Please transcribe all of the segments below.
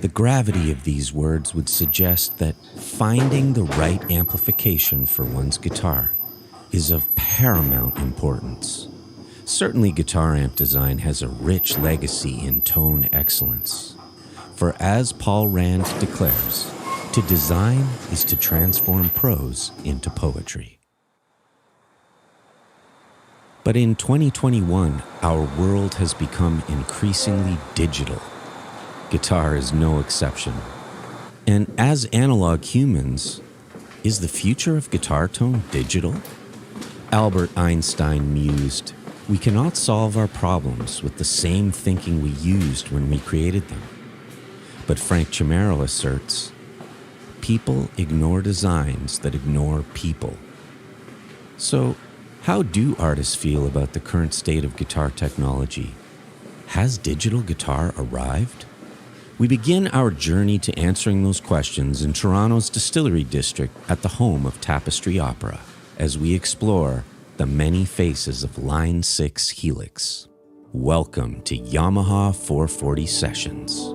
The gravity of these words would suggest that finding the right amplification for one's guitar is of paramount importance. Certainly, guitar amp design has a rich legacy in tone excellence. For as Paul Rand declares, to design is to transform prose into poetry. But in 2021, our world has become increasingly digital. Guitar is no exception. And as analog humans, is the future of guitar tone digital? Albert Einstein mused, "We cannot solve our problems with the same thinking we used when we created them." But Frank Chimero asserts, "People ignore designs that ignore people." So, how do artists feel about the current state of guitar technology? Has digital guitar arrived? We begin our journey to answering those questions in Toronto's Distillery District at the home of Tapestry Opera, as we explore the many faces of Line 6 Helix. Welcome to Yamaha 440 Sessions.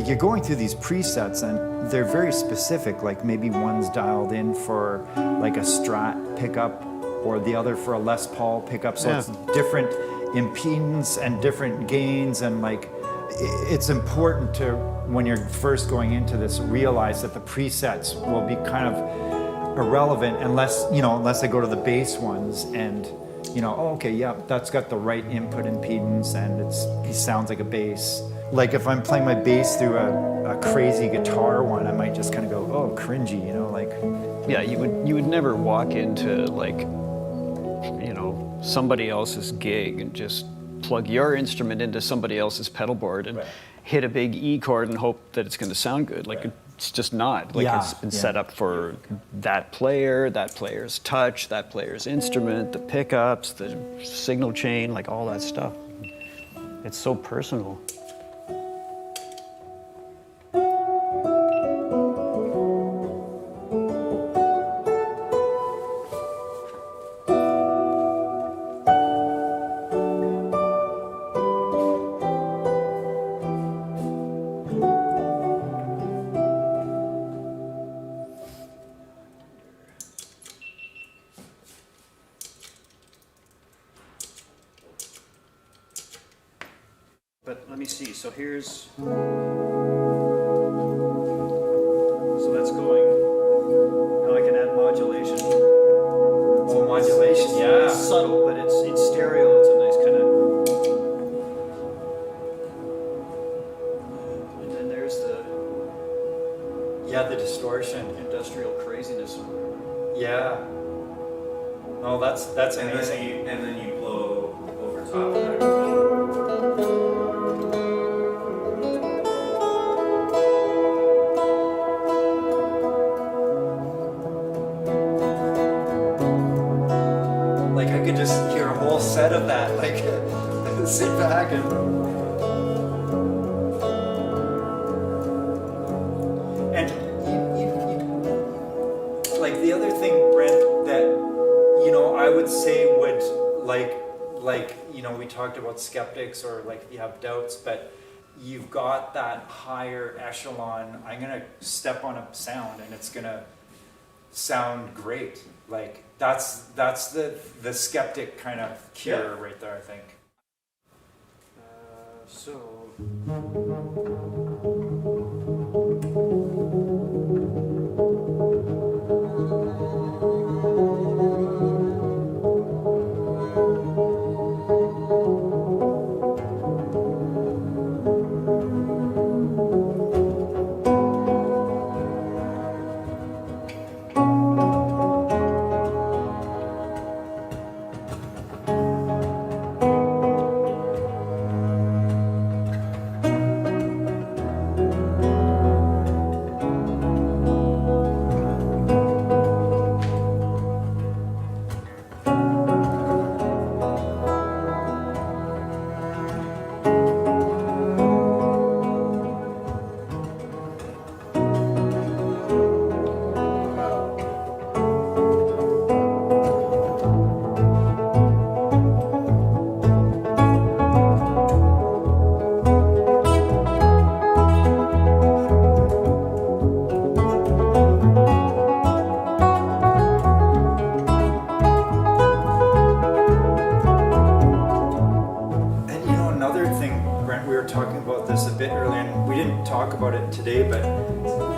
You're going through these presets and they're very specific, like maybe one's dialed in for like a Strat pickup or the other for a Les Paul pickup, so it's different impedance and different gains, and like it's important to, when you're first going into this, realize that the presets will be kind of irrelevant unless I go to the bass ones and, oh, okay, yeah, that's got the right input impedance and it sounds like a bass. Like if I'm playing my bass through a crazy guitar one, I might just kind of go, oh, cringy, like. Yeah, you would never walk into like, somebody else's gig and just plug your instrument into somebody else's pedal board and hit a big E chord and hope that it's going to sound good. Like it's just not. Like it's been set up for that player, that player's touch, that player's instrument, the pickups, the signal chain, like all that stuff. It's so personal. But let me see, so here's, so that's going, now I can add modulation. Oh, modulation, yeah. It's subtle, but it's stereo, it's a nice kind of, and then there's the distortion. Industrial craziness. Yeah. Oh, that's amazing. And then you blow over top of that. Set of that, like sit back and like the other thing, Brent, that I would say would like we talked about skeptics or like if you have doubts, but you've got that higher echelon. I'm gonna step on a sound and it's gonna sound great. Like that's the skeptic kind of cure right there, I think. Today, but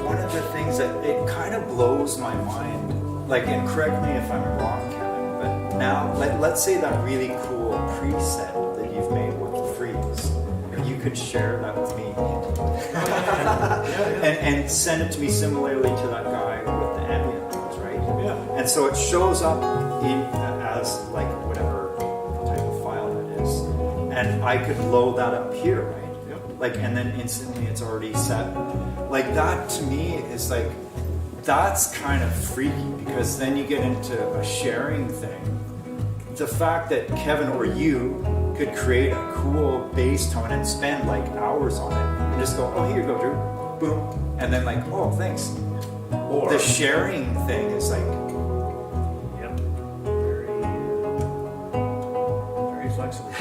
one of the things that it kind of blows my mind, like, and correct me if I'm wrong, Kevin, but now let's say that really cool preset that you've made with the freeze, you could share that with me and send it to me similarly to that guy with the ambient noise, right? Yeah. And so it shows up as like whatever type of file it is, and I could load that up here, right? Like, and then instantly it's already set. Like that to me is like, that's kind of freaky because then you get into a sharing thing. The fact that Kevin or you could create a cool bass tone and spend like hours on it and just go, oh, here you go, Drew, boom. And then like, oh, thanks. Or the sharing thing is like, very flexible.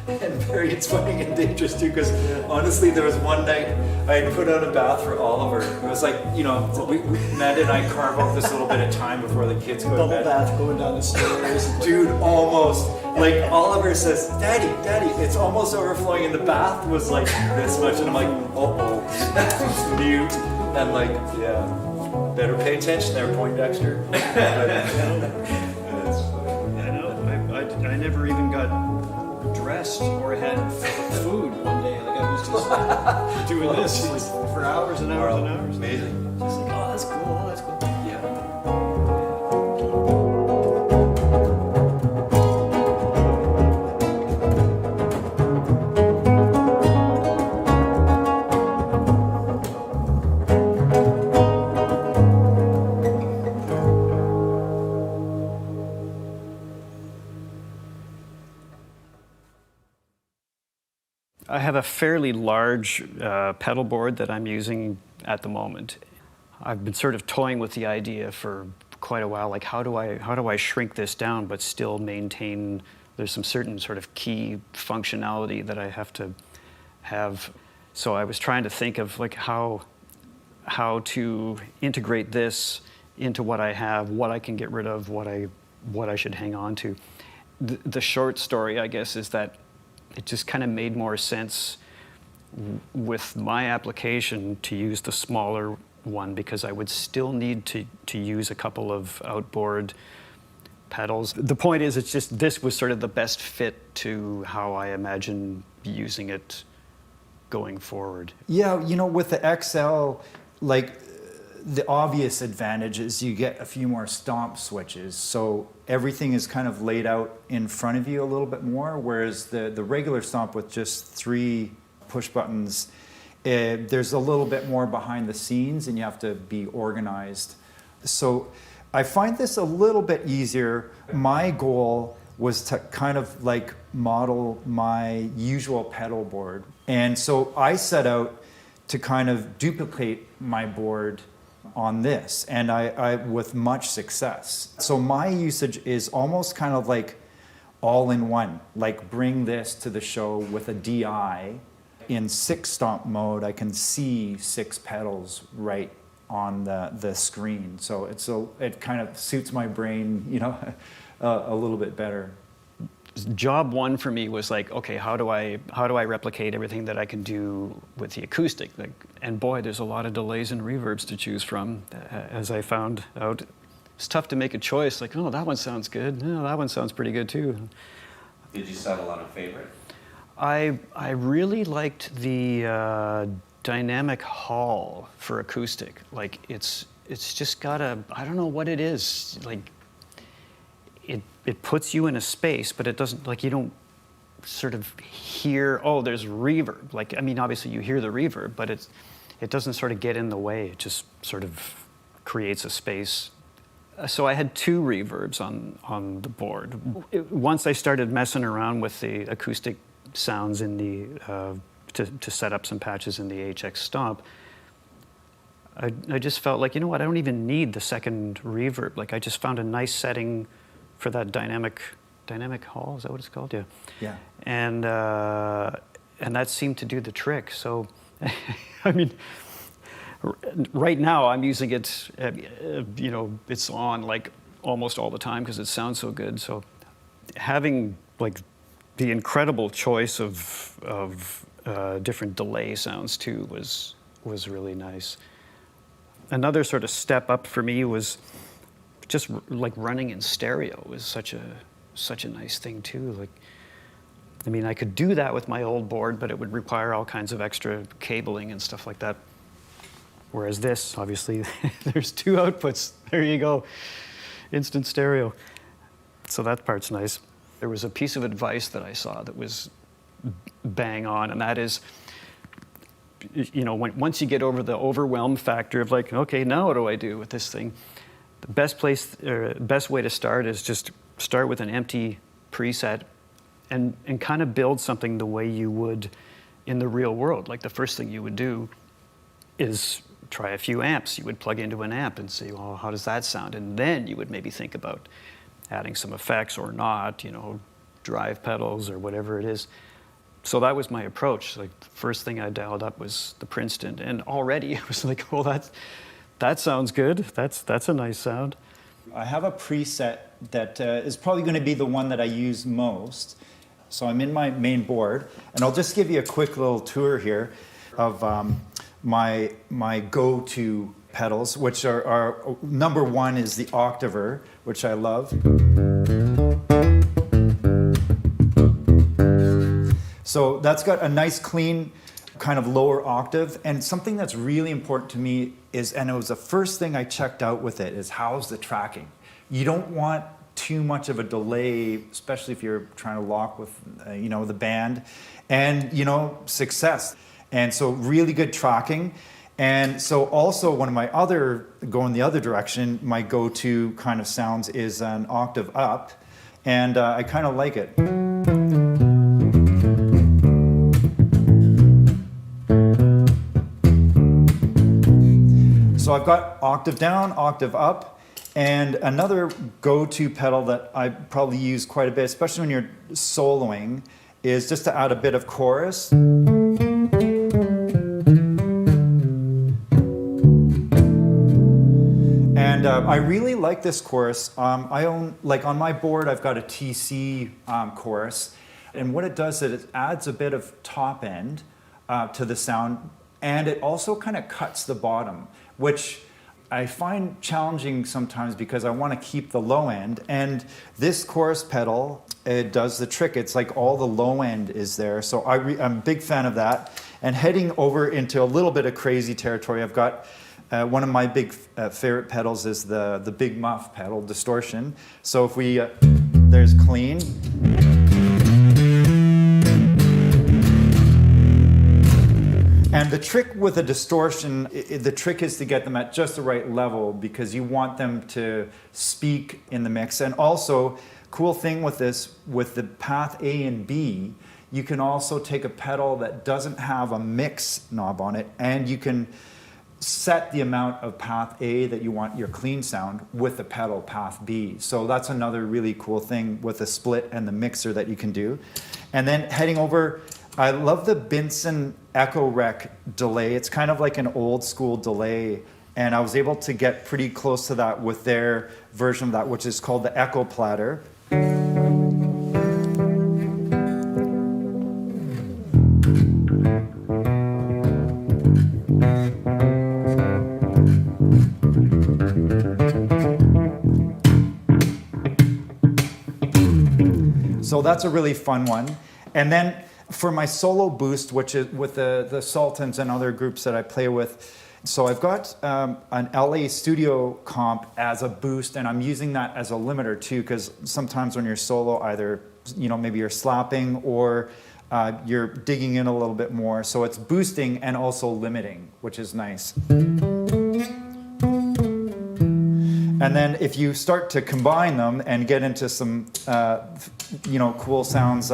And it's funny and dangerous too, because honestly, there was one night I had put out a bath for Oliver. It was like, Ned and I carve out this little bit of time before the kids go to bed. Double bath going down the stairs. Dude, almost. like Oliver says, Daddy, it's almost overflowing, and the bath was like this much, and I'm like, mute, and like, yeah, better pay attention there, Poindexter. I never even got dressed or had food one day. Like I was just doing this for hours and hours and hours. Amazing. Just like, oh, that's cool. Yeah. I have a fairly large pedal board that I'm using at the moment. I've been sort of toying with the idea for quite a while, like how do I shrink this down but still maintain, there's some certain sort of key functionality that I have to have. So I was trying to think of like how to integrate this into what I have, what I can get rid of, what I should hang on to. The short story, I guess, is that it just kind of made more sense with my application to use the smaller one because I would still need to use a couple of outboard pedals. The point is, it's just this was sort of the best fit to how I imagine using it going forward. Yeah, with the XL, like the obvious advantage is you get a few more stomp switches. So everything is kind of laid out in front of you a little bit more, whereas the regular stomp with just 3 push buttons, there's a little bit more behind the scenes and you have to be organized. So I find this a little bit easier. My goal was to kind of like model my usual pedal board. And so I set out to kind of duplicate my board on this, and I with much success. So my usage is almost kind of like all in one, like bring this to the show with a DI. In 6 stomp mode, I can see 6 pedals right on the screen. So it kind of suits my brain, a little bit better. Job 1 for me was like, okay, how do I replicate everything that I can do with the acoustic? And boy, there's a lot of delays and reverbs to choose from, as I found out. It's tough to make a choice, like, oh, that one sounds good. No, that one sounds pretty good too. Did you settle on a favorite? I really liked the dynamic hall for acoustic. Like it's just got I don't know what it is, like it puts you in a space, but it doesn't, like, you don't sort of hear, oh, there's reverb. Like, I mean, obviously you hear the reverb, but it doesn't sort of get in the way. It just sort of creates a space. So I had 2 reverbs on the board. Once I started messing around with the acoustic sounds in the to set up some patches in the HX Stomp, I just felt like, you know what, I don't even need the second reverb. Like, I just found a nice setting for that dynamic hall. Is that what it's called? Yeah. Yeah. And that seemed to do the trick. So, I mean, right now I'm using it. It's on like almost all the time because it sounds so good. So, having like the incredible choice of different delay sounds too was really nice. Another sort of step up for me was just like running in stereo was such a nice thing too. Like, I mean, I could do that with my old board, but it would require all kinds of extra cabling and stuff like that. Whereas this, obviously, there's 2 outputs. There you go, instant stereo. So that part's nice. There was a piece of advice that I saw that was bang on, and that is, once you get over the overwhelm factor of like, okay, now what do I do with this thing? The best way to start is just start with an empty preset and kind of build something the way you would in the real world. Like, the first thing you would do is try a few amps. You would plug into an amp and say, well, how does that sound? And then you would maybe think about adding some effects or not, drive pedals or whatever it is. So that was my approach. Like, the first thing I dialed up was the Princeton, and already it was like, well, that sounds good. That's a nice sound. I have a preset that is probably going to be the one that I use most. So I'm in my main board, and I'll just give you a quick little tour here of my go-to pedals, which are number one is the Octaver, which I love. So that's got a nice clean kind of lower octave, and something that's really important to me is, and it was the first thing I checked out with it, is how's the tracking. You don't want too much of a delay, especially if you're trying to lock with the band, and success. And so really good tracking. And so also one of my going the other direction, my go-to kind of sounds is an octave up, and I kind of like it. So I've got octave down, octave up, and another go-to pedal that I probably use quite a bit, especially when you're soloing, is just to add a bit of chorus. And I really like this chorus. I own, like on my board, I've got a TC chorus, and what it does is it adds a bit of top end to the sound, and it also kind of cuts the bottom, which I find challenging sometimes because I want to keep the low end. And this chorus pedal, it does the trick. It's like all the low end is there. So I'm a big fan of that. And heading over into a little bit of crazy territory, I've got one of my big favorite pedals is the Big Muff pedal, distortion. So if we, there's clean. And the trick with a distortion, the trick is to get them at just the right level because you want them to speak in the mix. And also, cool thing with this, with the path A and B, you can also take a pedal that doesn't have a mix knob on it, and you can set the amount of path A that you want your clean sound with the pedal path B. So that's another really cool thing with the split and the mixer that you can do. And then heading over, I love the Binson Echo Rec delay. It's kind of like an old school delay, and I was able to get pretty close to that with their version of that, which is called the Echo Platter. So that's a really fun one. And then for my solo boost, which is with the Sultans and other groups that I play with, so I've got an LA Studio comp as a boost, and I'm using that as a limiter too, because sometimes when you're solo, either maybe you're slapping or you're digging in a little bit more. So it's boosting and also limiting, which is nice. And then if you start to combine them and get into some, cool sounds.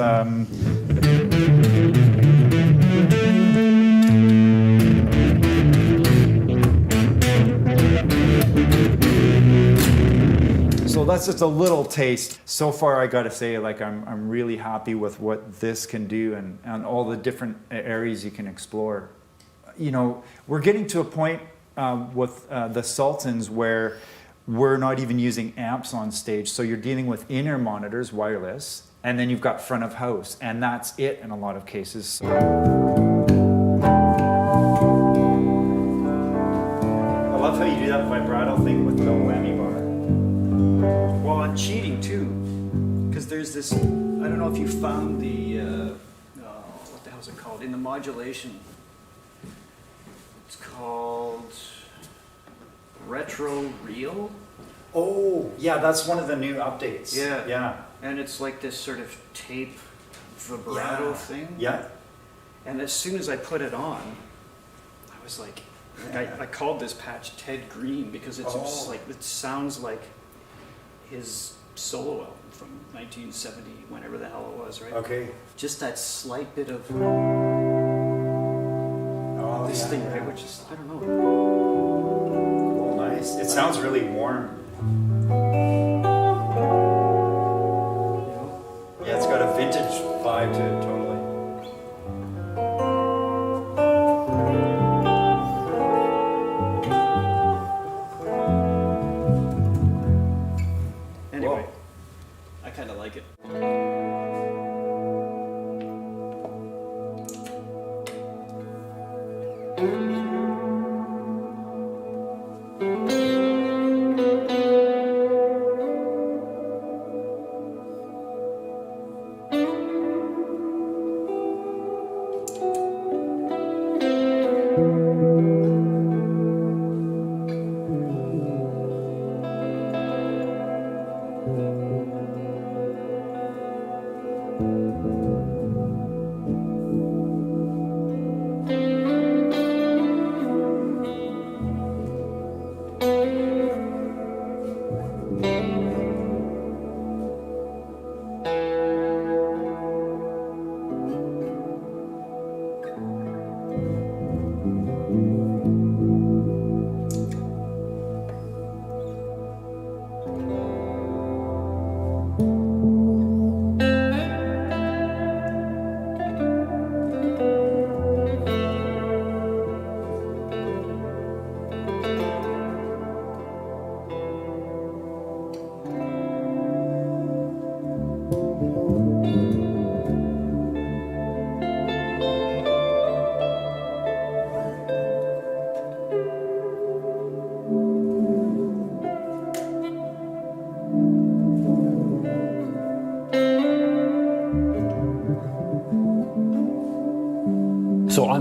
So that's just a little taste. So far, I got to say, I'm really happy with what this can do and all the different areas you can explore. We're getting to a point with the Sultans where we're not even using amps on stage. So you're dealing with in-ear monitors, wireless, and then you've got front of house, and that's it in a lot of cases. I love how you do that vibrato thing with no whammy bar. Well, I'm cheating too, because there's this, I don't know if you found the, what the hell is it called? In the modulation, it's called Retro Reel. Oh, yeah, that's one of the new updates. Yeah. And it's like this sort of tape vibrato thing. Yeah. And as soon as I put it on, I was like I called this patch Ted Green because it's just like, it sounds like his solo album from 1970, whenever the hell it was, right? Okay. Just that slight bit of this thing, right? Which is, I don't know. Cool, nice. It sounds really warm. Yeah, it's got a vintage vibe to it, totally.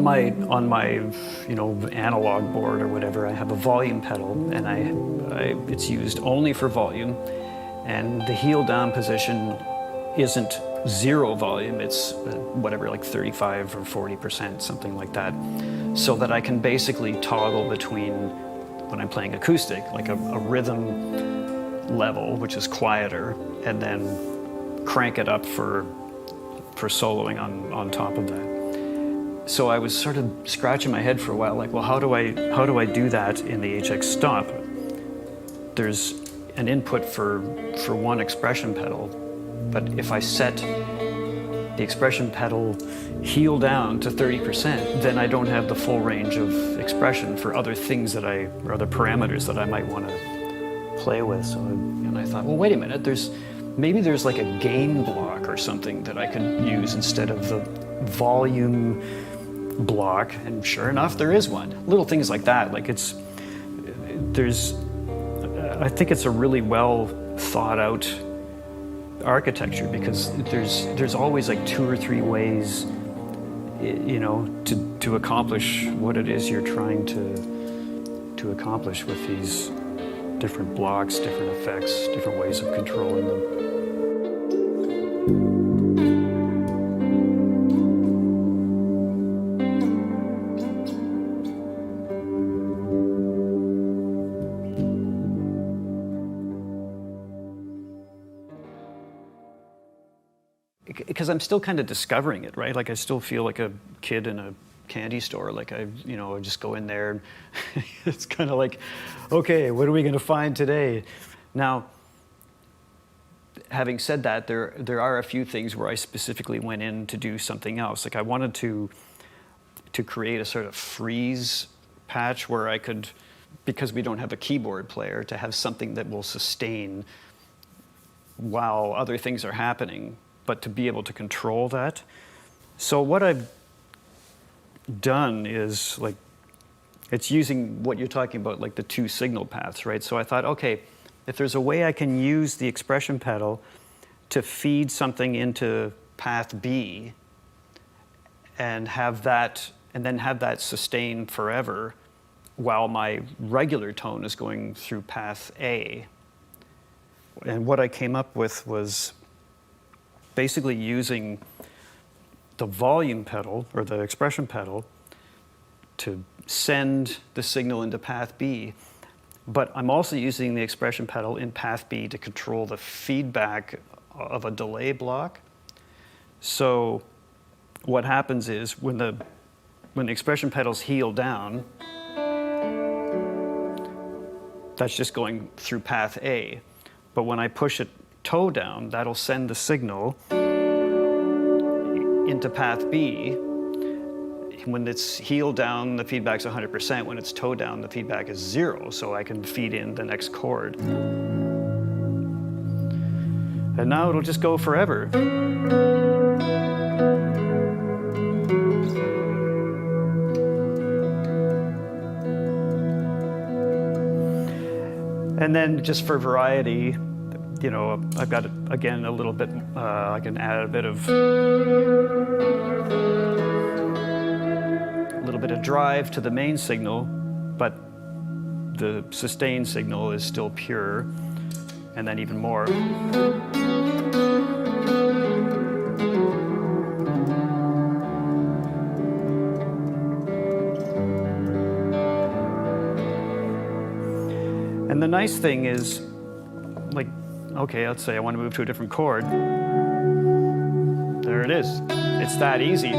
on my analog board or whatever, I have a volume pedal, and it's used only for volume, and the heel down position isn't zero volume, it's whatever, like 35 or 40%, something like that, so that I can basically toggle between, when I'm playing acoustic, like a rhythm level, which is quieter, and then crank it up for soloing on top of that. So I was sort of scratching my head for a while, like, well, how do I do that in the HX Stomp? There's an input for one expression pedal, but if I set the expression pedal heel down to 30%, then I don't have the full range of expression for other things or other parameters that I might want to play with. So, and I thought, well, wait a minute, maybe there's like a gain block or something that I could use instead of the volume block, and sure enough, there is one. Little things like that, like I think it's a really well thought out architecture, because there's always like 2 or 3 ways, to accomplish what it is you're trying to accomplish with these different blocks, different effects, different ways of controlling them. Because I'm still kind of discovering it, right? Like I still feel like a kid in a candy store. Like I just go in there and it's kind of like, okay, what are we going to find today? Now, having said that, there are a few things where I specifically went in to do something else. Like I wanted to create a sort of freeze patch where I could, because we don't have a keyboard player, to have something that will sustain while other things are happening, but to be able to control that. So what I've done is, like, it's using what you're talking about, like the 2 signal paths, right? So I thought, okay, if there's a way I can use the expression pedal to feed something into path B and then have that sustain forever while my regular tone is going through path A. And what I came up with was basically using the volume pedal or the expression pedal to send the signal into path B, but I'm also using the expression pedal in path B to control the feedback of a delay block. So what happens is when the expression pedal's heel down, that's just going through path A. But when I push it toe down, that'll send the signal into path B. When it's heel down, the feedback's 100%. When it's toe down, the feedback is 0, so I can feed in the next chord. And now it'll just go forever. And then just for variety, I've got, again, a little bit, I can add a little bit of drive to the main signal, but the sustain signal is still pure, and then even more. And the nice thing is, like, okay, let's say I want to move to a different chord. There it is. It's that easy.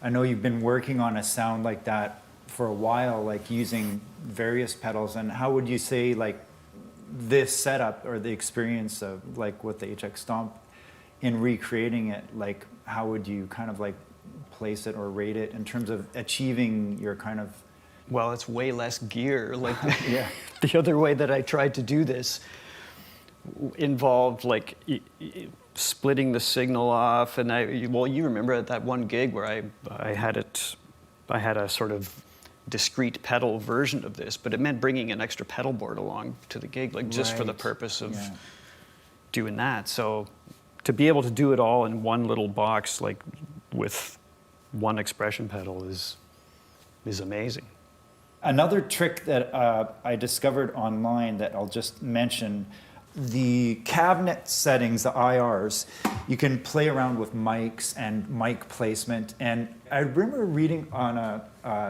I know you've been working on a sound like that for a while, like using various pedals. And how would you say, like, this setup or the experience of, like, with the HX Stomp in recreating it, like, how would you kind of, like, place it or rate it in terms of achieving your kind of... Well, it's way less gear. Like yeah. The other way that I tried to do this involved like splitting the signal off, and you remember at that one gig where I had a sort of discrete pedal version of this, but it meant bringing an extra pedal board along to the gig, like just for the purpose of doing that. So to be able to do it all in one little box, like with one expression pedal, is amazing. Another trick that I discovered online that I'll just mention, the cabinet settings, the IRs, you can play around with mics and mic placement. And I remember reading on a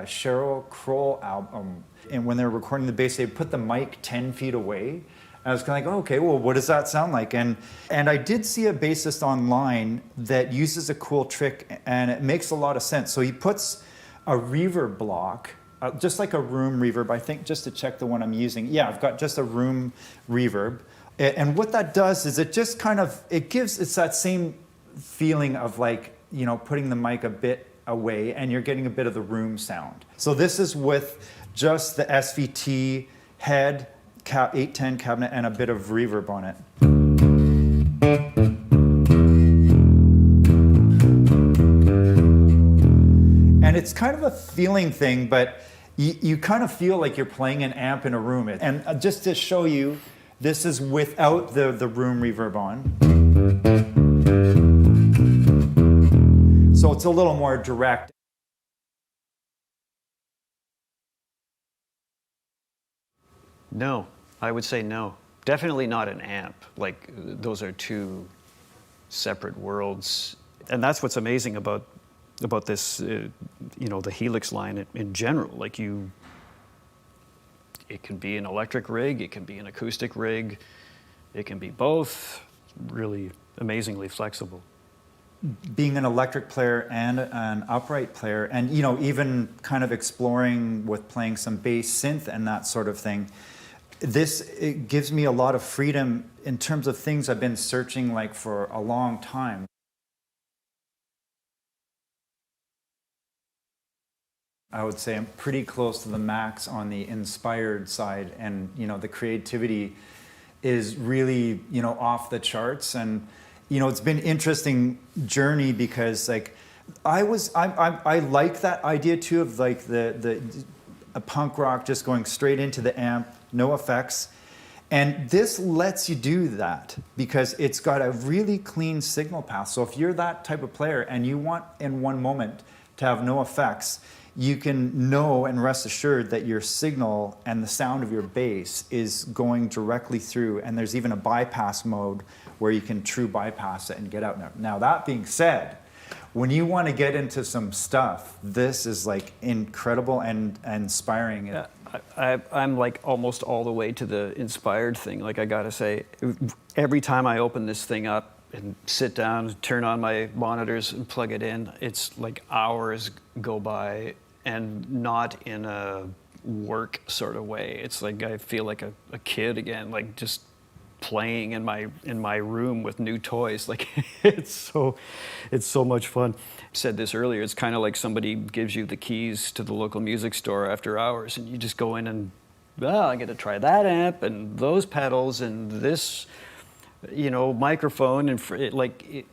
Sheryl Crow album, and when they were recording the bass, they put the mic 10 feet away. And I was kind of like, oh, okay, well, what does that sound like? And I did see a bassist online that uses a cool trick, and it makes a lot of sense. So he puts a reverb block, just like a room reverb, I think, just to check the one I'm using. Yeah, I've got just a room reverb. And what that does is it just kind of, it's that same feeling of like, you know, putting the mic a bit away and you're getting a bit of the room sound. So this is with just the SVT head, 810 cabinet, and a bit of reverb on it. And it's kind of a feeling thing, but you kind of feel like you're playing an amp in a room. And just to show you, this is without the room reverb on. So it's a little more direct. No, I would say no. Definitely not an amp. Like, those are two separate worlds. And that's what's amazing about this, you know, the Helix line in general. Like, it can be an electric rig, it can be an acoustic rig, it can be both. Really amazingly flexible. Being an electric player and an upright player, and, you know, even kind of exploring with playing some bass synth and that sort of thing, it gives me a lot of freedom in terms of things I've been searching like for a long time. I would say I'm pretty close to the max on the inspired side, and, you know, the creativity is really, you know, off the charts. And, you know, it's been an interesting journey because, like, I like that idea too of like a punk rock just going straight into the amp, no effects. And this lets you do that because it's got a really clean signal path. So if you're that type of player and you want in one moment to have no effects, you can know and rest assured that your signal and the sound of your bass is going directly through, and there's even a bypass mode where you can true bypass it and get out. Now that being said, when you want to get into some stuff, this is like incredible and inspiring. Yeah, I'm like almost all the way to the inspired thing. Like, I gotta say, every time I open this thing up and sit down, turn on my monitors and plug it in, it's like hours go by, and not in a work sort of way. It's like I feel like a kid again, like just playing in my room with new toys. Like, it's so much fun. I said this earlier, it's kind of like somebody gives you the keys to the local music store after hours, and you just go in and, I get to try that amp and those pedals and this, you know, microphone, and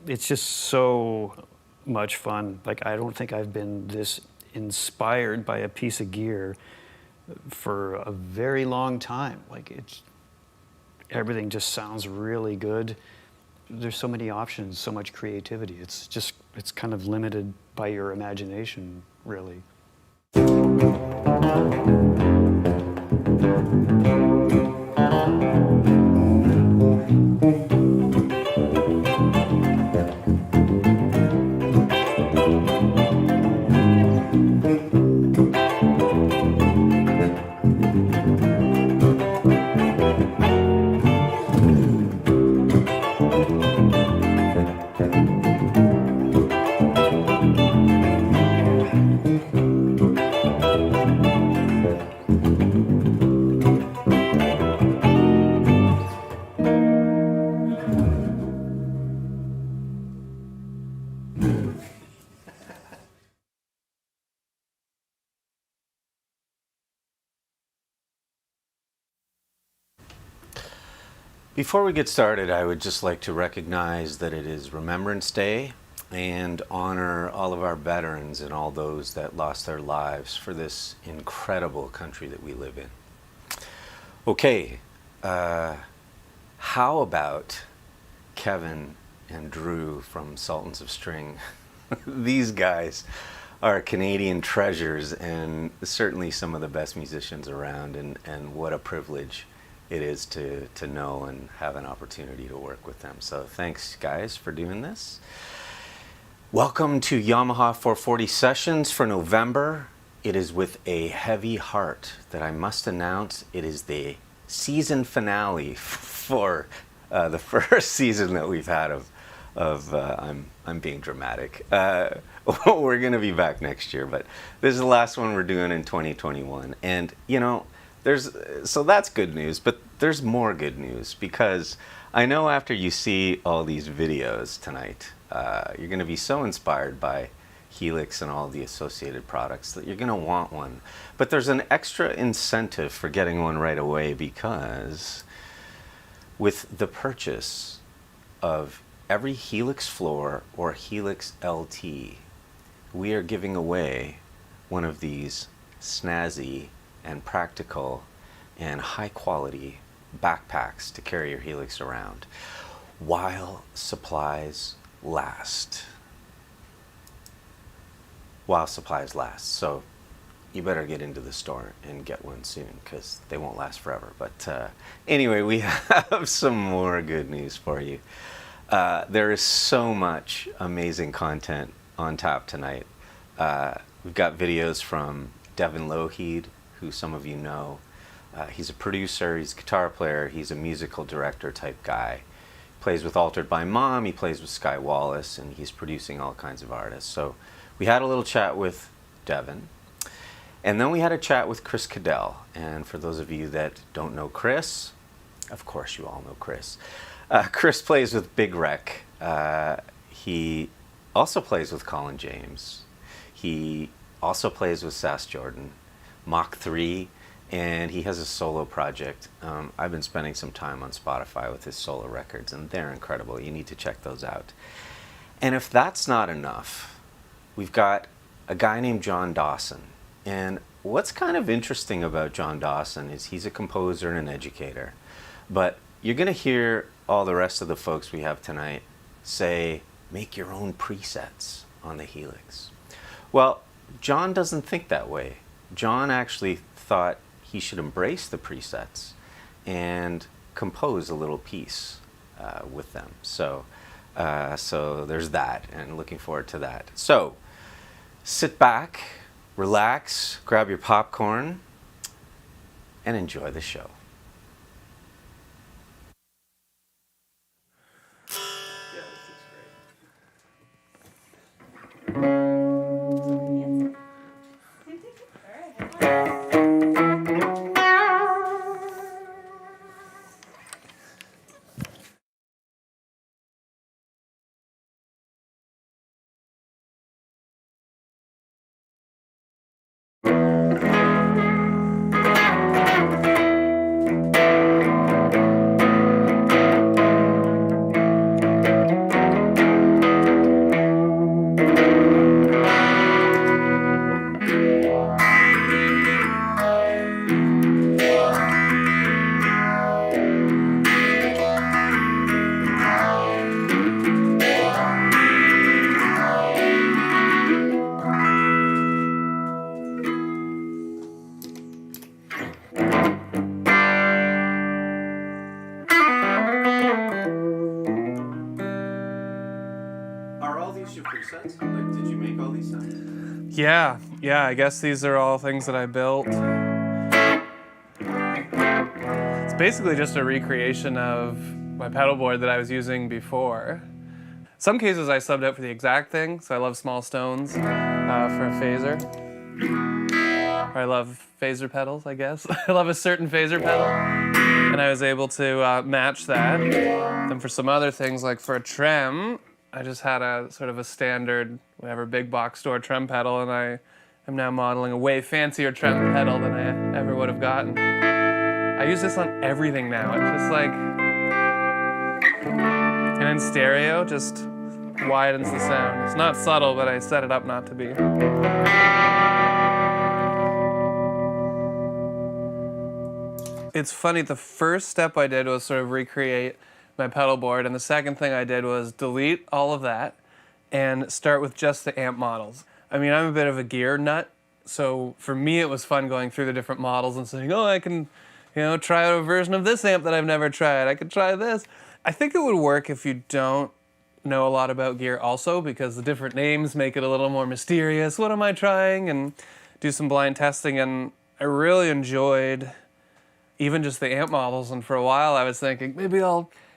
it's just so much fun. Like, I don't think I've been this inspired by a piece of gear for a very long time. Like, everything just sounds really good. There's so many options, so much creativity. It's kind of limited by your imagination, really. Before we get started, I would just like to recognize that it is Remembrance Day and honor all of our veterans and all those that lost their lives for this incredible country that we live in. Okay, how about Kevin and Drew from Sultans of String? These guys are Canadian treasures and certainly some of the best musicians around, and what a privilege it is to know and have an opportunity to work with them. So thanks, guys, for doing this. Welcome to Yamaha 440 Sessions for November. It is with a heavy heart that I must announce it is the season finale for the first season that we've had of I'm being dramatic. We're going to be back next year, but this is the last one we're doing in 2021. And, you know, so that's good news, but there's more good news, because I know after you see all these videos tonight, you're going to be so inspired by Helix and all the associated products that you're going to want one. But there's an extra incentive for getting one right away, because with the purchase of every Helix floor or Helix LT, we are giving away one of these snazzy and practical and high quality backpacks to carry your Helix around while supplies last. While supplies last. So you better get into the store and get one soon, because they won't last forever. But anyway, we have some more good news for you. There is so much amazing content on tap tonight. We've got videos from Devon Lougheed, who some of you know. He's a producer, he's a guitar player, he's a musical director type guy. Plays with Altered by Mom, he plays with Skye Wallace, and he's producing all kinds of artists. So we had a little chat with Devon, and then we had a chat with Chris Caddell. And for those of you that don't know Chris, of course you all know Chris. Chris plays with Big Wreck. He also plays with Colin James. He also plays with Sass Jordan, Mach 3, and he has a solo project. I've been spending some time on Spotify with his solo records, and they're incredible. You need to check those out. And if that's not enough, we've got a guy named John Dawson. And what's kind of interesting about John Dawson is he's a composer and an educator. But you're going to hear all the rest of the folks we have tonight say, make your own presets on the Helix. Well, John doesn't think that way. John actually thought he should embrace the presets and compose a little piece with them. So there's that, and looking forward to that. So sit back, relax, grab your popcorn, and enjoy the show. Yeah, I guess these are all things that I built. It's basically just a recreation of my pedalboard that I was using before. Some cases I subbed out for the exact thing, so I love small stones for a phaser. Or I love phaser pedals, I guess. I love a certain phaser pedal, and I was able to match that. Then for some other things, like for a trem, I just had a sort of a standard, whatever, big box store trem pedal, and I am now modeling a way fancier trem pedal than I ever would have gotten. I use this on everything now. It's just like, And in stereo, just widens the sound. It's not subtle, but I set it up not to be. It's funny, the first step I did was sort of recreate my pedal board, and the second thing I did was delete all of that and start with just the amp models. I mean, I'm a bit of a gear nut, so for me it was fun going through the different models and saying, oh, I can, try out a version of this amp that I've never tried. I could try this. I think it would work if you don't know a lot about gear also, because the different names make it a little more mysterious. What am I trying? And do some blind testing, and I really enjoyed even just the amp models, and for a while I was thinking, maybe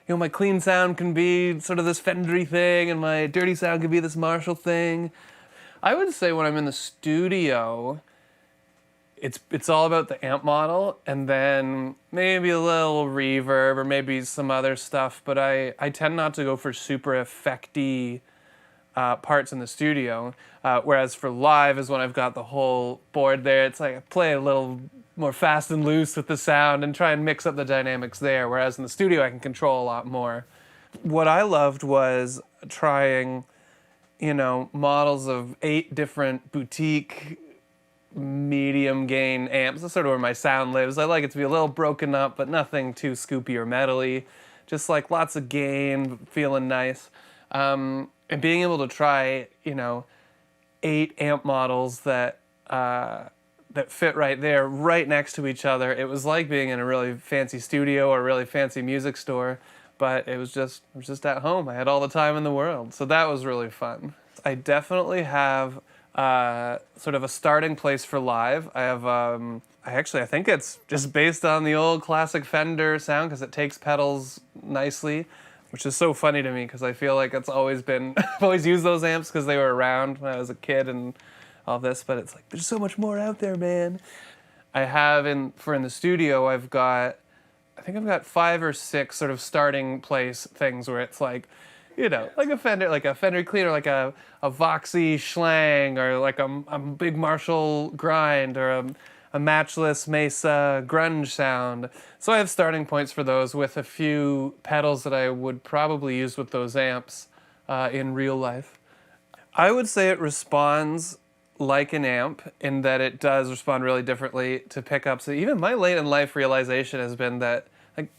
my clean sound can be sort of this Fendery thing, and my dirty sound can be this Marshall thing. I would say when I'm in the studio, it's all about the amp model, and then maybe a little reverb or maybe some other stuff, but I tend not to go for super effecty parts in the studio, whereas for live is when I've got the whole board there. It's like I play a little more fast and loose with the sound and try and mix up the dynamics there, whereas in the studio I can control a lot more. What I loved was trying, models of 8 different boutique medium gain amps. That's sort of where my sound lives. I like it to be a little broken up, but nothing too scoopy or metally. Just like lots of gain, feeling nice. And being able to try, 8 amp models that fit right there, right next to each other. It was like being in a really fancy studio or a really fancy music store, but it was just at home. I had all the time in the world. So that was really fun. I definitely have sort of a starting place for live. I have, I think it's just based on the old classic Fender sound because it takes pedals nicely, which is so funny to me because I feel like it's always been, I've always used those amps because they were around when I was a kid and all this, but it's like, there's so much more out there, man. I have in the studio, I've got 5 or 6 sort of starting place things where it's like, like a Fender cleaner, like a Voxy Schlang, or like a big Marshall grind, or a matchless Mesa grunge sound. So I have starting points for those with a few pedals that I would probably use with those amps in real life. I would say it responds like an amp in that it does respond really differently to pickups. So even my late in life realization has been that, like,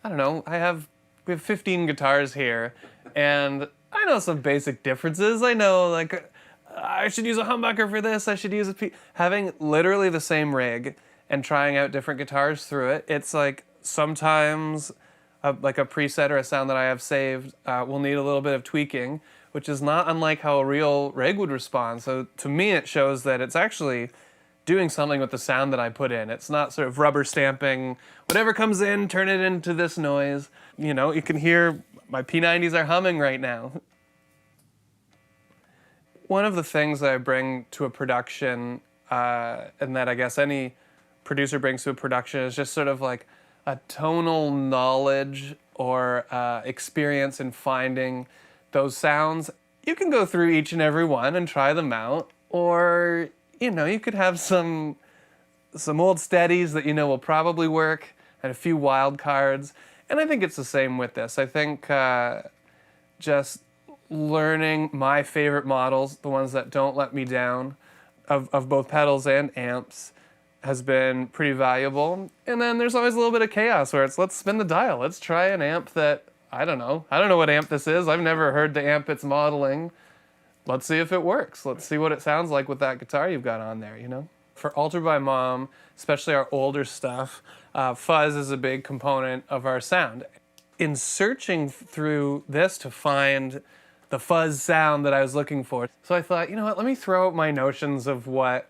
I don't know, we have 15 guitars here, and I know some basic differences. I know, like, I should use a humbucker for this, I should use having literally the same rig and trying out different guitars through it. It's like sometimes like a preset or a sound that I have saved will need a little bit of tweaking, which is not unlike how a real rig would respond. So to me, it shows that it's actually doing something with the sound that I put in. It's not sort of rubber stamping, whatever comes in, turn it into this noise. You can hear my P90s are humming right now. One of the things that I bring to a production, and that I guess any producer brings to a production, is just sort of like a tonal knowledge or experience in finding those sounds. You can go through each and every one and try them out, or you could have some old steadies that will probably work, and a few wild cards. And I think it's the same with this. I think just learning my favorite models, the ones that don't let me down, of both pedals and amps, has been pretty valuable. And then there's always a little bit of chaos where it's, let's spin the dial. Let's try an amp that I don't know what amp this is. I've never heard the amp it's modeling. Let's see if it works. Let's see what it sounds like with that guitar you've got on there, For Alter by Mom, especially our older stuff, fuzz is a big component of our sound. In searching through this to find the fuzz sound that I was looking for, so I thought, let me throw out my notions of what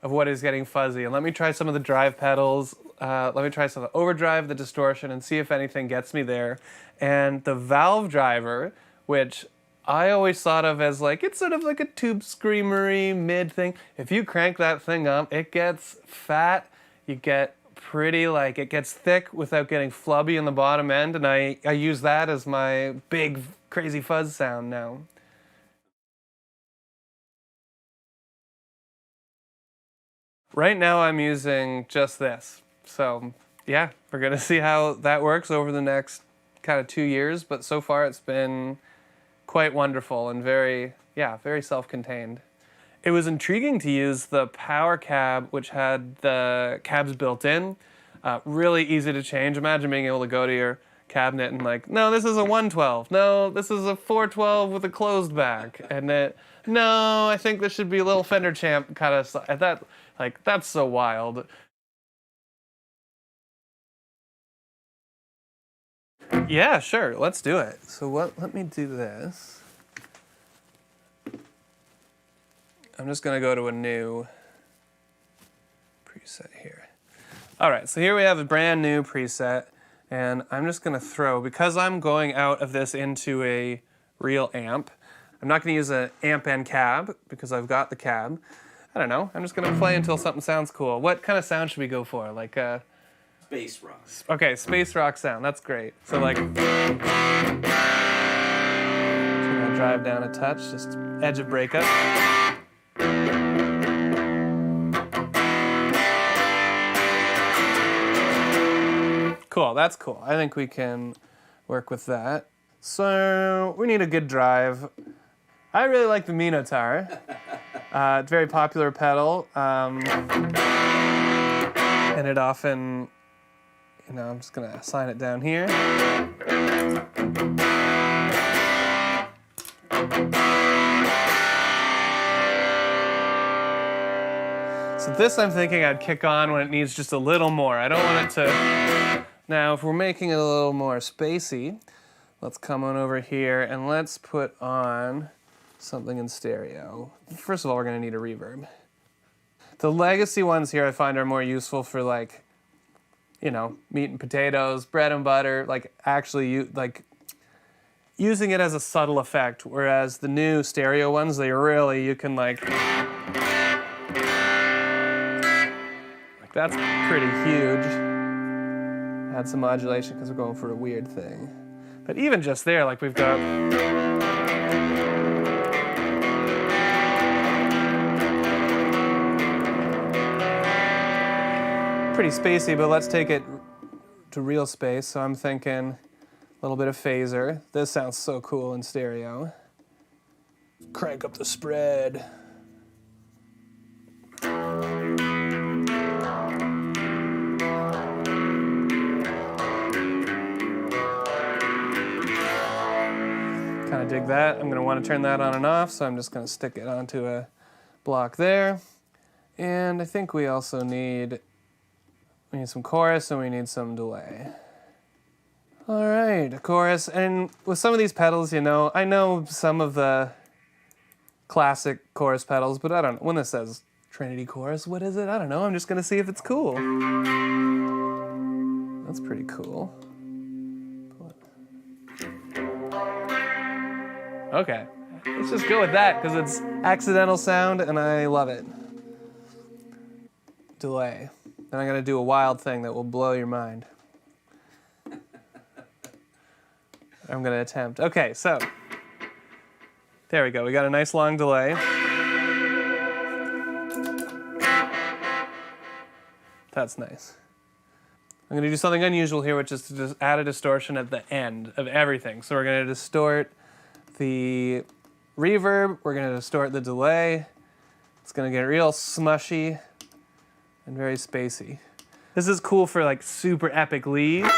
is getting fuzzy, and let me try some of the drive pedals, let me try some of the overdrive, the distortion, and see if anything gets me there. And the valve driver, which I always thought of as like, it's sort of like a tube screamery mid thing. If you crank that thing up, it gets fat, you get pretty, it gets thick without getting flubby in the bottom end, and I use that as my big crazy fuzz sound now. Right now I'm using just this. So yeah, we're gonna see how that works over the next kind of 2 years, but so far it's been quite wonderful and very self-contained. It was intriguing to use the power cab, which had the cabs built in. Really easy to change. Imagine being able to go to your cabinet and like, no, this is a 112. No, this is a 412 with a closed back. And no, I think this should be a little Fender Champ kind of stuff. That's so wild. Yeah, sure, let's do it. So let me do this. I'm just gonna go to a new preset here. All right, so here we have a brand new preset, and I'm just gonna throw, because I'm going out of this into a real amp, I'm not gonna use an amp and cab, because I've got the cab. I don't know, I'm just gonna play until something sounds cool. What kind of sound should we go for? Like Space rock. okay, space rock sound, that's great. So like, just gonna drive down a touch, just edge of breakup. Cool, that's cool. I think we can work with that. So we need a good drive. I really like the Minotaur. It's a very popular pedal. And it often, I'm just gonna assign it down here. So this I'm thinking I'd kick on when it needs just a little more. I don't want it to... Now, if we're making it a little more spacey, let's come on over here and let's put on something in stereo. First of all, we're gonna need a reverb. The legacy ones here I find are more useful for like, meat and potatoes, bread and butter, like actually using it as a subtle effect, whereas the new stereo ones, you can that's pretty huge. Add some modulation because we're going for a weird thing. But even just there, we've got... pretty spacey, but let's take it to real space. So I'm thinking a little bit of phaser. This sounds so cool in stereo. Crank up the spread. Kind of dig that. I'm going to want to turn that on and off, so I'm just going to stick it onto a block there. And I think we also need some chorus and we need some delay. All right, a chorus. And with some of these pedals, I know some of the classic chorus pedals, but I don't know. When this says Trinity chorus, what is it? I don't know. I'm just going to see if it's cool. That's pretty cool. Okay, let's just go with that because it's accidental sound and I love it. Delay. Then I'm going to do a wild thing that will blow your mind. I'm going to attempt. Okay, so there we go. We got a nice long delay. That's nice. I'm going to do something unusual here, which is to just add a distortion at the end of everything. So we're going to distort the reverb, we're going to distort the delay. It's going to get real smushy and very spacey. This is cool for super epic leads.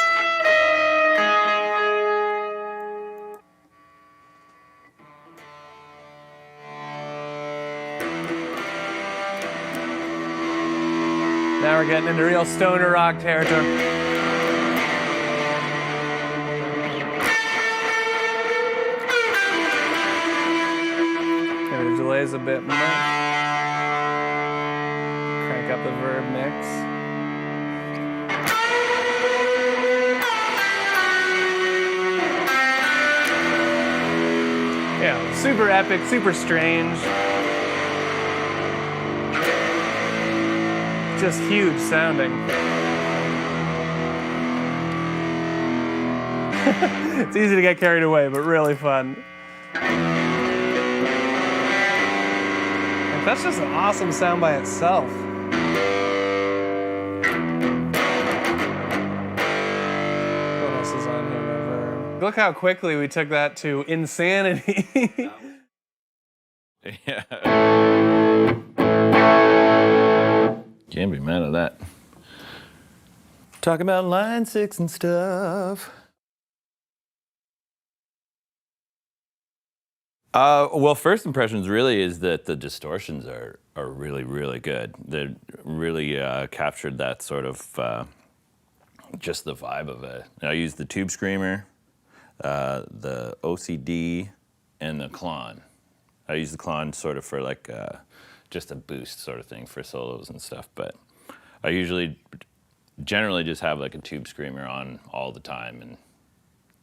Now we're getting into real stoner rock territory. Delays a bit more. Crank up the verb mix. Yeah, super epic, super strange. Just huge sounding. It's easy to get carried away, but really fun. That's just an awesome sound by itself. What else is on here? Look how quickly we took that to insanity. Yeah. Can't be mad at that. Talk about line 6 and stuff. Well, first impressions really is that the distortions are really, really good. They really captured that sort of just the vibe of it. I used the Tube Screamer, the OCD, and the Klon. I use the Klon sort of for like just a boost sort of thing for solos and stuff, but I generally just have like a Tube Screamer on all the time and,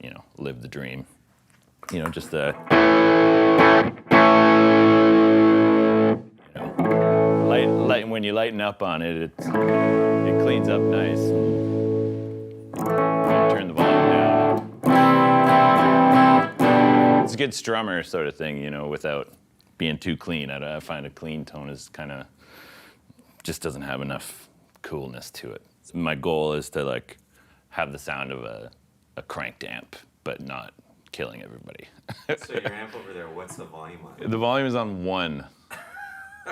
you know, live the dream. You know, just the, you know, when you lighten up on it, it cleans up nice. Turn the volume down. It's a good strummer sort of thing, you know, without being too clean. I find a clean tone is kind of, just doesn't have enough coolness to it. My goal is to like have the sound of a cranked amp, but not killing everybody. So your amp over there, what's the volume on? The volume is on 1.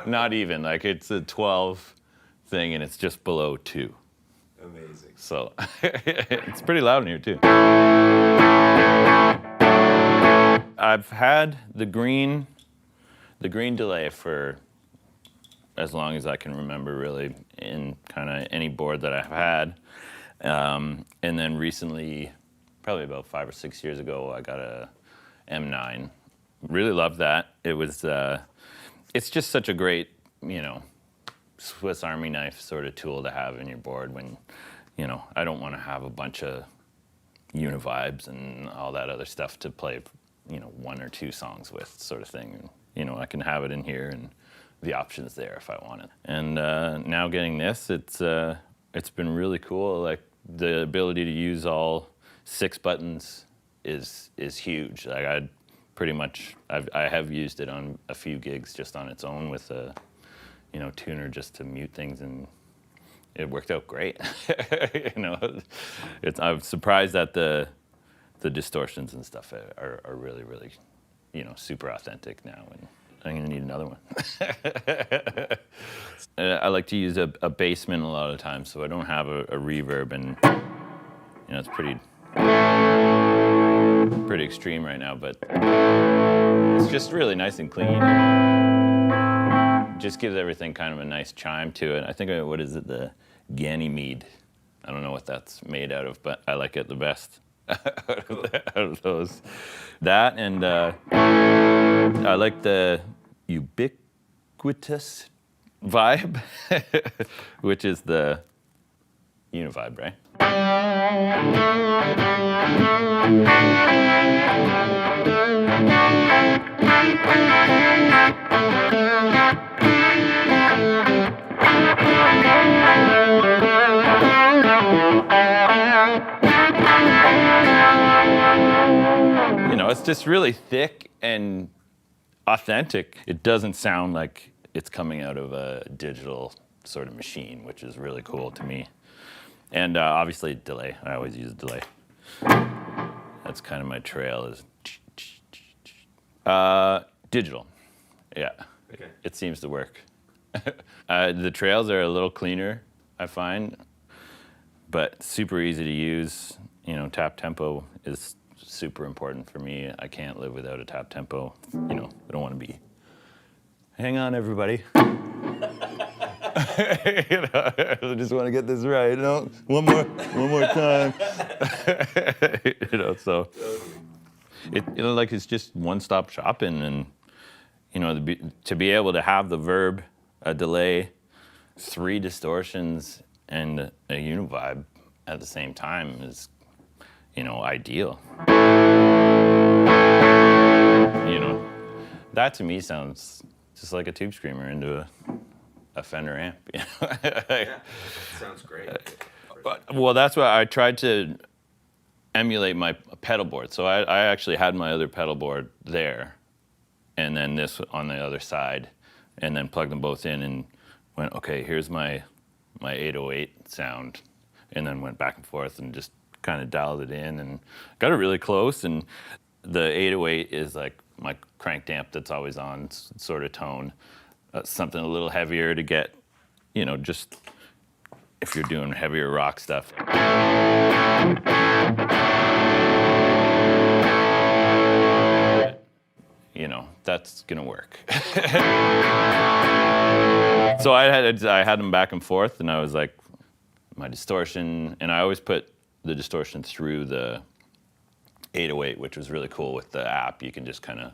Not even, like it's a 12 thing and it's just below 2. Amazing. So it's pretty loud in here too. I've had the green delay for as long as I can remember, really, in kind of any board that I've had. And then recently, probably about 5 or 6 years ago, I got a M9. Really loved that. It was, it's just such a great, you know, Swiss Army knife sort of tool to have in your board when, you know, I don't want to have a bunch of univibes and all that other stuff to play, you know, 1 or 2 songs with, sort of thing. And, you know, I can have it in here and the options there if I want it. And now getting this, it's been really cool. Like the ability to use all 6 buttons is huge. Like I have used it on a few gigs just on its own with a, you know, tuner just to mute things, and it worked out great. You know, I'm surprised that the distortions and stuff are really, really, you know, super authentic now, and I'm gonna need another one. I like to use a basement a lot of times, so I don't have a reverb, and you know, it's pretty extreme right now, but it's just really nice and clean. Just gives everything kind of a nice chime to it. I think, what is it, the Ganymede? I don't know what that's made out of, but I like it the best out of those. That, and I like the ubiquitous vibe, which is the Univibe, right? You know, it's just really thick and authentic. It doesn't sound like it's coming out of a digital sort of machine, which is really cool to me. And obviously delay. I always use delay. That's kind of my trail is digital. Yeah. Okay. It seems to work. The trails are a little cleaner, I find, but super easy to use. You know, tap tempo is super important for me. I can't live without a tap tempo. You know, I don't want to be, hang on everybody. You know, I just want to get this right. You know, one more time. You know, so it's just one-stop shopping, and you know, to be able to have the verb, a delay, 3 distortions, and a univibe at the same time is, you know, ideal. You know, that to me sounds just like a Tube Screamer into a Fender amp. You know? Yeah, sounds great. Well, that's why I tried to emulate my pedal board. So I actually had my other pedal board there, and then this on the other side, and then plugged them both in and went, okay, here's my 808 sound, and then went back and forth and just kind of dialed it in and got it really close. And the 808 is like my crank damp that's always on sort of tone. Something a little heavier to get, you know, just if you're doing heavier rock stuff. You know, that's gonna work. So I had them back and forth, and I was like, my distortion, and I always put the distortion through the 808, which was really cool with the app. You can just kind of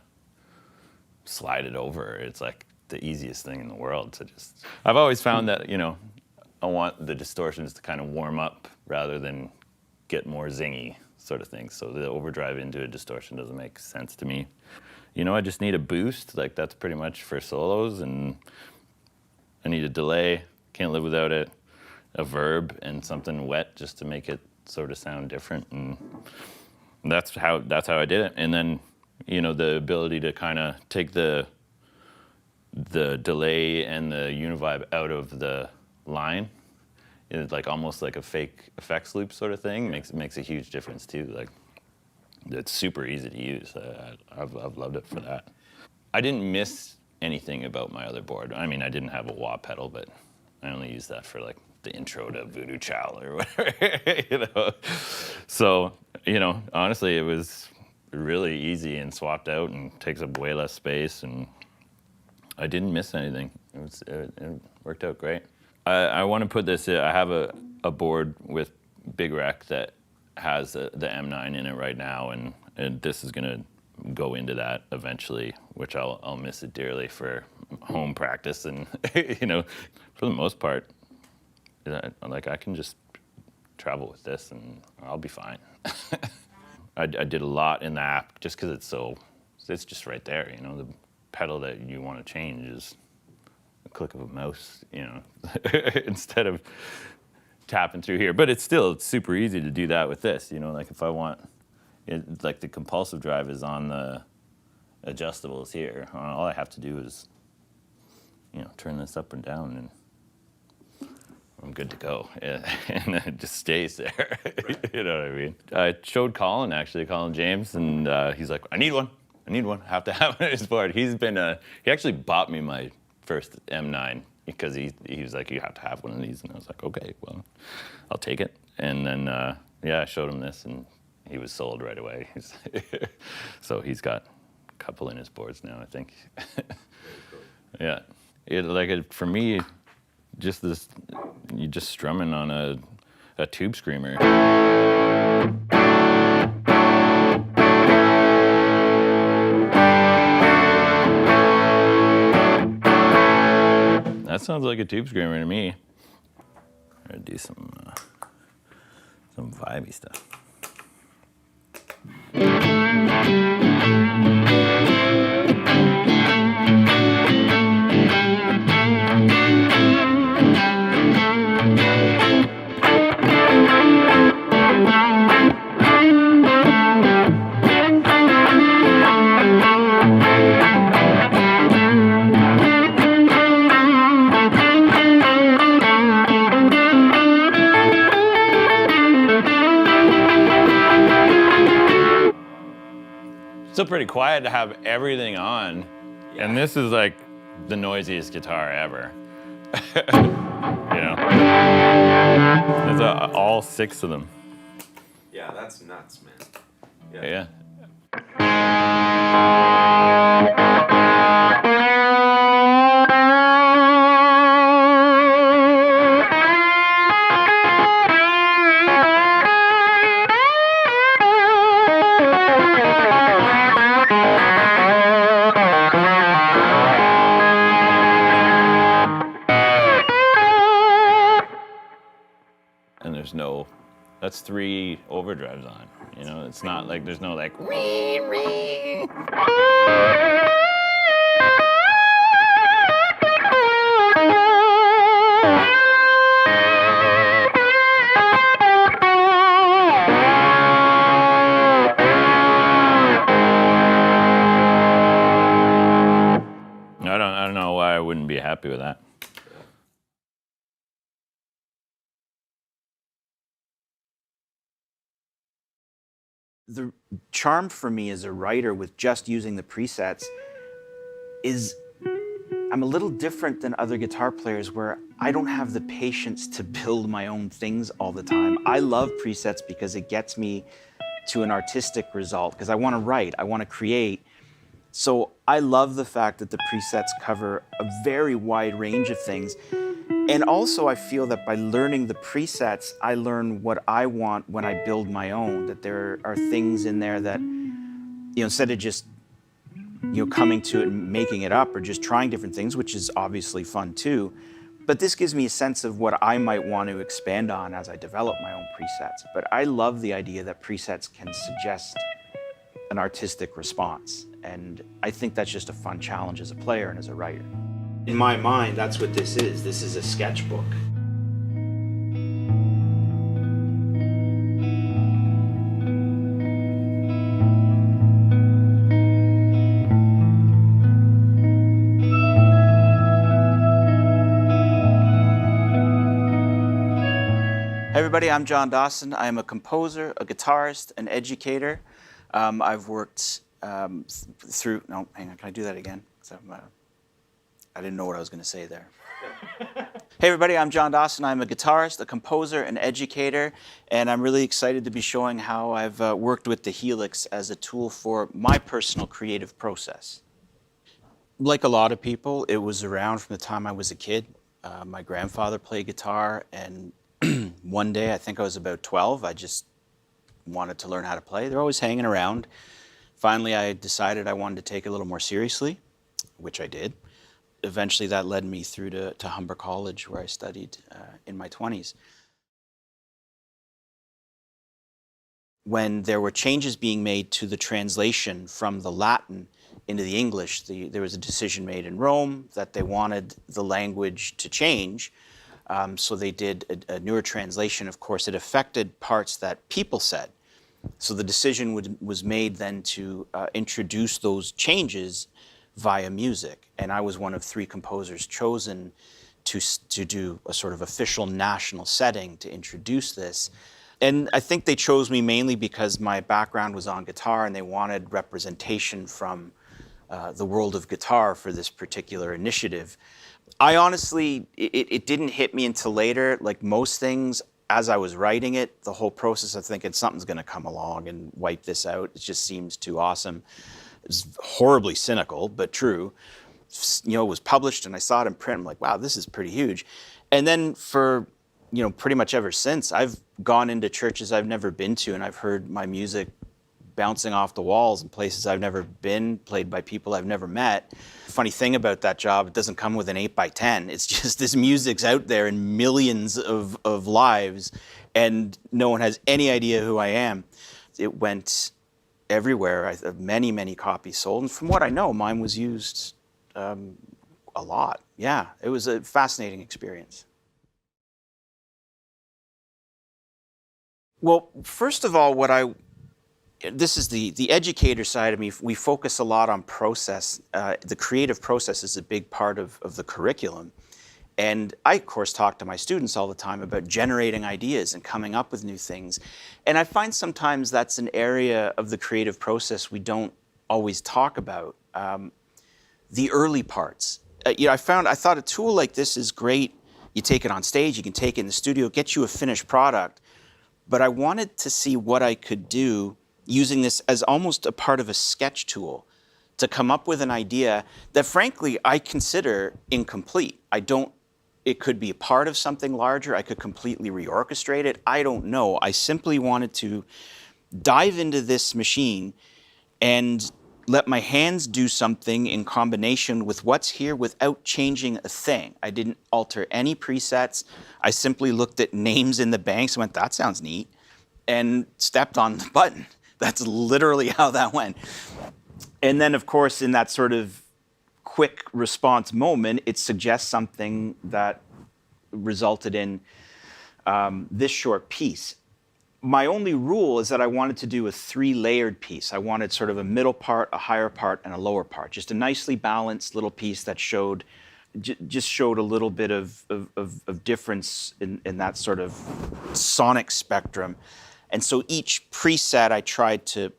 slide it over. It's like the easiest thing in the world to just. I've always found that, you know, I want the distortions to kind of warm up rather than get more zingy sort of thing. So the overdrive into a distortion doesn't make sense to me. You know, I just need a boost. Like that's pretty much for solos, and I need a delay. Can't live without it. A verb and something wet just to make it sort of sound different, and that's how I did it. And then, you know, the ability to kind of take the delay and the univibe out of the line, it's like almost like a fake effects loop sort of thing. Makes a huge difference too. Like it's super easy to use. I've loved it for that. I didn't miss anything about my other board. I mean, I didn't have a wah pedal, but I only used that for like the intro to Voodoo Chow or whatever, you know. So, you know, honestly, it was really easy and swapped out and takes up way less space, and I didn't miss anything. It worked out great. I want to put this in. I have a board with Big Rec that has the M9 in it right now, and this is gonna go into that eventually, which I'll miss it dearly for home practice. And you know, for the most part, like I can just travel with this and I'll be fine. I did a lot in the app just because it's just right there. You know, the pedal that you want to change is a click of a mouse, you know, instead of tapping through here. But it's super easy to do that with this. You know, like if I want, like the compulsive drive is on the adjustables here. All I have to do is, you know, turn this up and down, and I'm good to go. And then it just stays there. You know what I mean? I showed Colin James, and he's like, I need one. I have to have one on his board. He actually bought me my first M9 because he was like, you have to have one of these. And I was like, okay, well, I'll take it. And then, I showed him this, and he was sold right away. So he's got a couple in his boards now, I think. Yeah. For me, just this, you just strumming on a tube screamer. That sounds like a tube screamer to me. I'm gonna do some vibey stuff. Still pretty quiet to have everything on, and this is like the noisiest guitar ever. You know, there's all 6 of them. Yeah, that's nuts, man. Yeah. And that's 3 overdrives on, you know, it's not like there's no like wee, wee. I don't know why I wouldn't be happy with that. the charm for me as a writer with just using the presets is I'm a little different than other guitar players where I don't have the patience to build my own things all the time. I love presets because it gets me to an artistic result, because I want to write, I want to create. So I love the fact that the presets cover a very wide range of things. And also I feel that by learning the presets, I learn what I want when I build my own, that there are things in there that, instead of just coming to it and making it up or just trying different things, which is obviously fun too. But this gives me a sense of what I might want to expand on as I develop my own presets. But I love the idea that presets can suggest an artistic response. And I think that's just a fun challenge as a player and as a writer. In my mind, that's what this is. This is a sketchbook. Hey everybody, I'm John Dawson. I am a composer, a guitarist, an educator. I've worked through, no, hang on, can I do that again? I didn't know what I was going to say there. Hey everybody, I'm John Dawson. I'm a guitarist, a composer, an educator, and I'm really excited to be showing how I've worked with the Helix as a tool for my personal creative process. Like a lot of people, it was around from the time I was a kid. My grandfather played guitar, and one day, I think I was about 12, I just wanted to learn how to play. They're always hanging around. Finally, I decided I wanted to take it a little more seriously, which I did. Eventually, that led me through to Humber College, where I studied in my 20s. When there were changes being made to the translation from the Latin into the English, there was a decision made in Rome that they wanted the language to change. So they did a newer translation. Of course, it affected parts that people said. So the decision was made then to introduce those changes via music. And I was one of 3 composers chosen to do a sort of official national setting to introduce this. And I think they chose me mainly because my background was on guitar and they wanted representation from the world of guitar for this particular initiative. I honestly, it didn't hit me until later. Like most things, as I was writing it, the whole process of thinking something's going to come along and wipe this out, it just seems too awesome. It's horribly cynical, but true. It was published and I saw it in print. I'm like, wow, this is pretty huge. And then for, pretty much ever since, I've gone into churches I've never been to and I've heard my music bouncing off the walls in places I've never been, played by people I've never met. Funny thing about that job, it doesn't come with an 8x10. It's just this music's out there in millions of lives and no one has any idea who I am. It went everywhere. Many, many copies sold. And from what I know, mine was used a lot. Yeah, it was a fascinating experience. Well, first of all, this is the educator side of me. We focus a lot on process. The creative process is a big part of the curriculum. And I, of course, talk to my students all the time about generating ideas and coming up with new things. And I find sometimes that's an area of the creative process we don't always talk about. The early parts. I thought a tool like this is great. You take it on stage, you can take it in the studio, get you a finished product. But I wanted to see what I could do using this as almost a part of a sketch tool to come up with an idea that, frankly, I consider incomplete. It could be a part of something larger. I could completely reorchestrate it. I don't know. I simply wanted to dive into this machine and let my hands do something in combination with what's here without changing a thing. I didn't alter any presets. I simply looked at names in the banks and went, that sounds neat, and stepped on the button. That's literally how that went. And then, of course, in that sort of quick response moment, it suggests something that resulted in this short piece. My only rule is that I wanted to do a 3-layered piece. I wanted sort of a middle part, a higher part, and a lower part. Just a nicely balanced little piece that showed a little bit of difference in that sort of sonic spectrum. And so each preset I tried to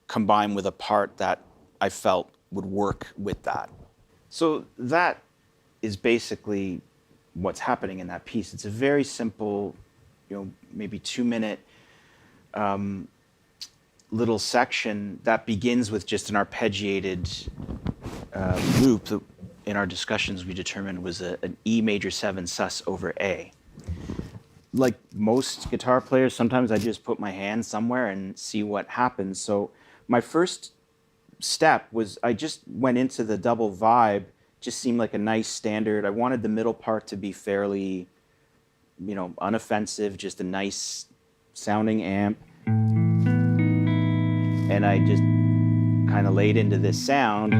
combine with a part that I felt would work with that. So that is basically what's happening in that piece. It's a very simple, maybe 2-minute little section that begins with just an arpeggiated loop that in our discussions we determined was an E major 7 sus over A. Like most guitar players, sometimes I just put my hand somewhere and see what happens. So my first step was I just went into the double vibe, just seemed like a nice standard. I wanted the middle part to be fairly, unoffensive, just a nice sounding amp. And I just kind of laid into this sound.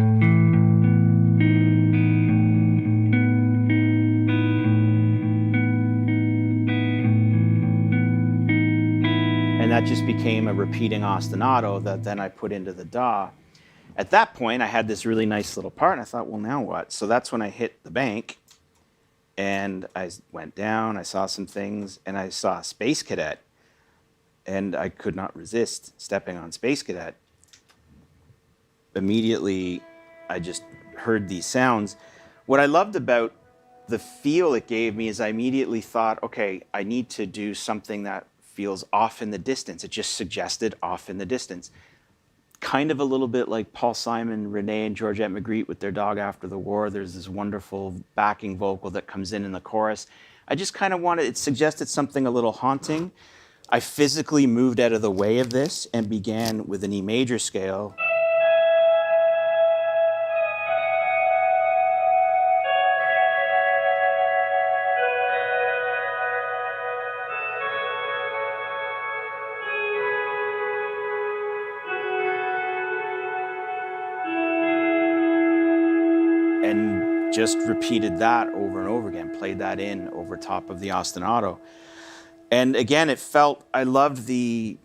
And that just became a repeating ostinato that then I put into the DAW. At that point, I had this really nice little part, and I thought, well, now what? So that's when I hit the bank, and I went down, I saw some things, and I saw Space Cadet. And I could not resist stepping on Space Cadet. Immediately, I just heard these sounds. What I loved about the feel it gave me is I immediately thought, okay, I need to do something that feels off in the distance. It just suggested off in the distance. Kind of a little bit like Paul Simon, Renee, and Georgette Magritte with their Dog After the War. There's this wonderful backing vocal that comes in the chorus. I just kind of wanted, it suggested something a little haunting. I physically moved out of the way of this and began with an E major scale. And just repeated that over and over again, played that in over top of the ostinato. And again, it felt, I loved the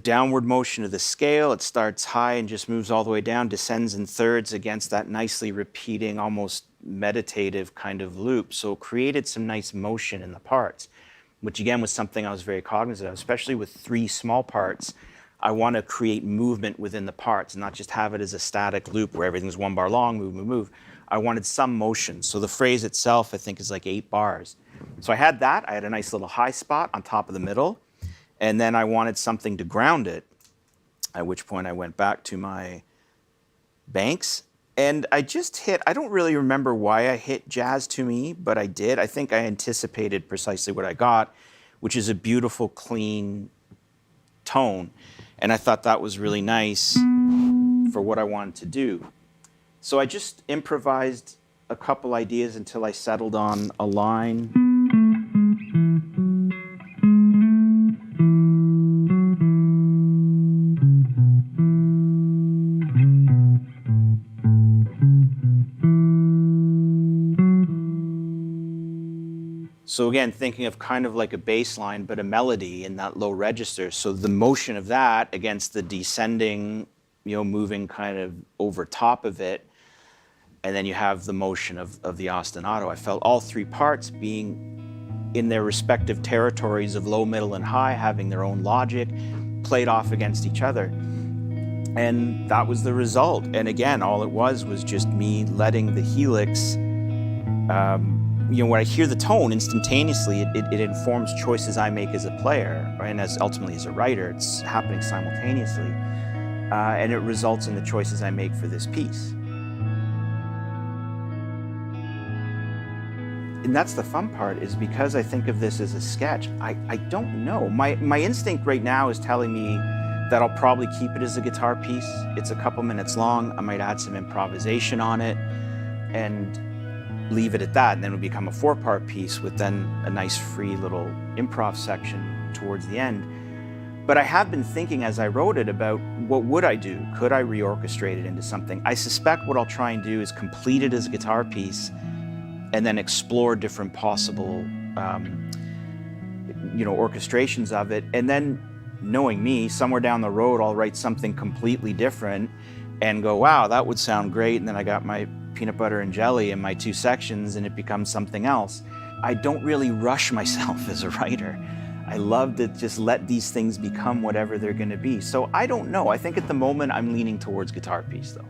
downward motion of the scale. It starts high and just moves all the way down, descends in thirds against that nicely repeating, almost meditative kind of loop. So it created some nice motion in the parts, which again was something I was very cognizant of, especially with 3 small parts. I want to create movement within the parts, not just have it as a static loop where everything's 1 bar long, move, move, move. I wanted some motion. So the phrase itself, I think, is like 8 bars. So I had that. I had a nice little high spot on top of the middle. And then I wanted something to ground it, at which point I went back to my banks. And I just hit, I don't really remember why I hit Jazz to Me, but I did. I think I anticipated precisely what I got, which is a beautiful, clean tone. And I thought that was really nice for what I wanted to do. So I just improvised a couple ideas until I settled on a line. So again, thinking of kind of like a bass line, but a melody in that low register. So the motion of that against the descending, moving kind of over top of it. And then you have the motion of the ostinato. I felt all 3 parts being in their respective territories of low, middle, and high, having their own logic, played off against each other. And that was the result. And again, all it was just me letting the Helix, when I hear the tone instantaneously, it informs choices I make as a player, right? And ultimately as a writer, it's happening simultaneously. And it results in the choices I make for this piece. And that's the fun part, is because I think of this as a sketch, I don't know. My instinct right now is telling me that I'll probably keep it as a guitar piece. It's a couple minutes long. I might add some improvisation on it and leave it at that. And then it would become a 4-part piece with then a nice free little improv section towards the end. But I have been thinking as I wrote it about what would I do? Could I reorchestrate it into something? I suspect what I'll try and do is complete it as a guitar piece and then explore different possible, orchestrations of it. And then, knowing me, somewhere down the road, I'll write something completely different and go, wow, that would sound great. And then I got my peanut butter and jelly in my 2 sections and it becomes something else. I don't really rush myself as a writer. I love to just let these things become whatever they're going to be. So I don't know. I think at the moment I'm leaning towards guitar piece though.